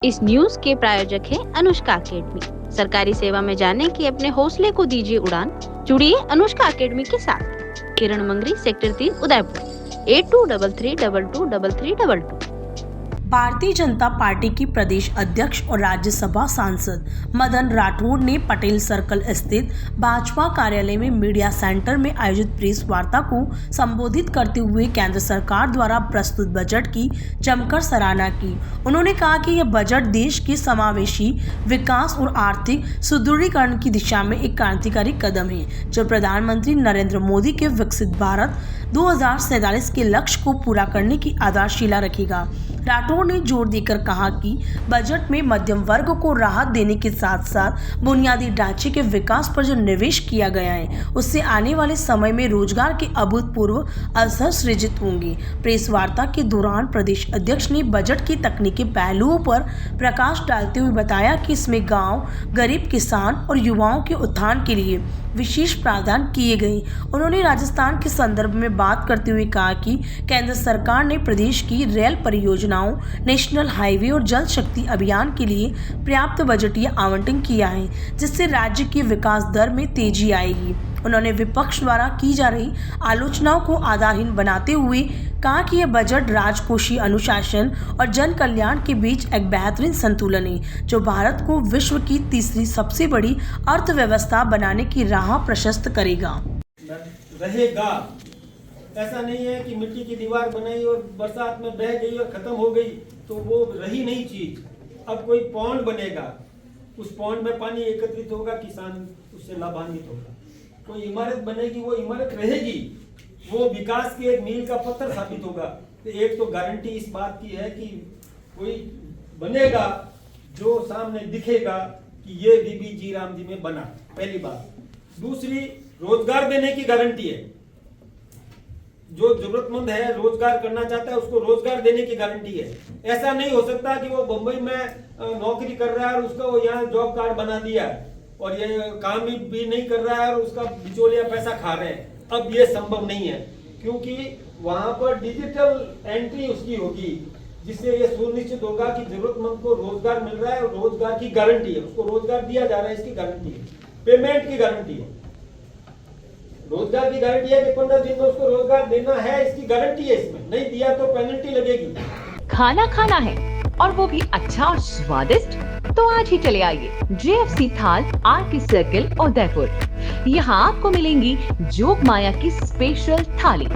इस न्यूज के प्रायोजक हैं अनुष्का अकेडमी। सरकारी सेवा में जाने की अपने हौसले को दीजिए उड़ान। जुड़िए अनुष्का अकेडमी के साथ। किरण मंगरी, सेक्टर 3, उदयपुर, 8233223322। भारतीय जनता पार्टी की प्रदेश अध्यक्ष और राज्यसभा सांसद मदन राठौड़ ने पटेल सर्कल स्थित भाजपा कार्यालय में मीडिया सेंटर में आयोजित प्रेस वार्ता को संबोधित करते हुए केंद्र सरकार द्वारा प्रस्तुत बजट की जमकर सराहना की। उन्होंने कहा कि यह बजट देश के समावेशी विकास और आर्थिक सुदृढ़ीकरण की दिशा में एक क्रांतिकारी कदम है, जो प्रधानमंत्री नरेंद्र मोदी के विकसित भारत 2047 के लक्ष्य को पूरा करने की आधारशिला रखेगा। राठौड़ ने जोर देकर कहा कि बजट में मध्यम वर्ग को राहत देने के साथ साथ बुनियादी ढांचे के विकास पर जो निवेश किया गया है, उससे आने वाले समय में रोजगार के अभूतपूर्व अवसर सृजित होंगे। प्रेस वार्ता के दौरान प्रदेश अध्यक्ष ने बजट के तकनीकी पहलुओं पर प्रकाश डालते हुए बताया कि इसमें गांव, गरीब किसान और युवाओं के उत्थान के लिए विशेष प्रावधान किए गए। उन्होंने राजस्थान के संदर्भ में बात करते हुए कहा कि केंद्र सरकार ने प्रदेश की रेल परियोजनाओं, नेशनल हाईवे और जल शक्ति अभियान के लिए पर्याप्त बजटीय आवंटन किया है, जिससे राज्य की विकास दर में तेजी आएगी। उन्होंने विपक्ष द्वारा की जा रही आलोचनाओं को आधारहीन बनाते हुए कहा कि यह बजट राजकोषीय अनुशासन और जन कल्याण के बीच एक बेहतरीन संतुलन है, जो भारत को विश्व की तीसरी सबसे बड़ी अर्थव्यवस्था बनाने की राह प्रशस्त करेगा। रहेगा, ऐसा नहीं है कि मिट्टी की दीवार बनाई और बरसात में बह गई और खत्म हो गई तो वो रही नहीं चीज। अब कोई पौंड बनेगा, उस पौंड में पानी एकत्रित होगा, किसान उससे लाभान्वित होगा। कोई इमारत बनेगी, वो इमारत रहेगी, वो विकास के एक मील का पत्थर साबित होगा। तो एक तो गारंटी इस बात की है कि कोई बनेगा जो सामने दिखेगा कि ये बीबी जी राम जी में बना, पहली बात। दूसरी, रोजगार देने की गारंटी है। जो जरूरतमंद है, रोजगार करना चाहता है, उसको रोजगार देने की गारंटी है। ऐसा नहीं हो सकता कि वो बंबई में नौकरी कर रहा है और उसको यहाँ जॉब कार्ड बना दिया और ये काम भी नहीं कर रहा है और उसका बिचौलिया पैसा खा रहे हैं। अब ये संभव नहीं है, क्योंकि वहां पर डिजिटल एंट्री उसकी होगी, जिससे ये सुनिश्चित होगा कि जरूरतमंद को रोजगार मिल रहा है और रोजगार की गारंटी है, उसको रोजगार दिया जा रहा है, इसकी गारंटी है। पेमेंट की गारंटी है, रोजगार की गारंटी है कि 15 दिन में उसको रोजगार देना है, इसकी गारंटी है। इसमें नहीं दिया तो पेनल्टी लगेगी। खाना खाना है और वो भी अच्छा और स्वादिष्ट, तो आज ही चले आइए JFC थाल RK सर्किल उदयपुर। यहाँ आपको मिलेंगी जोग माया की स्पेशल थाली,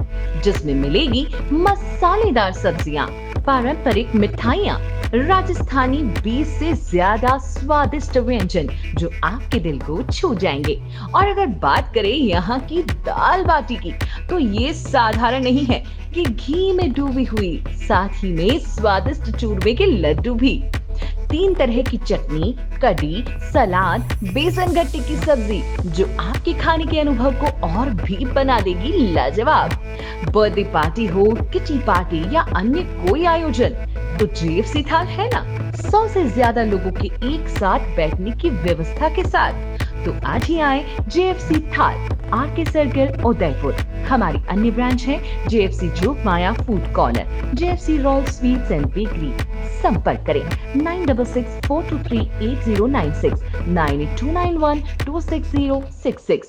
जिसमें मिलेगी मसालेदार सब्जियाँ, पारंपरिक मिठाइयाँ, राजस्थानी 20 से ज्यादा स्वादिष्ट व्यंजन जो आपके दिल को छू जाएंगे। और अगर बात करें यहाँ की दाल बाटी की, तो ये साधारण नहीं है कि घी में डूबी हुई, साथ ही में स्वादिष्ट चूरमे के लड्डू भी, 3 तरह की चटनी, कढ़ी, सलाद, बेसन गट्टे की सब्जी, जो आपके खाने के अनुभव को और भी बना देगी लाजवाब। बर्थडे पार्टी हो, किटी पार्टी या अन्य कोई आयोजन, तो JFC थाल है ना। 100 से ज्यादा लोगों के एक साथ बैठने की व्यवस्था के साथ। तो आज ही आए JFC थाल RK सर्किल उदयपुर। हमारी अन्य ब्रांच है JFC Jog Maya food corner, JFC royal sweets and bakery. संपर्क करें 9664238096, 98291260066।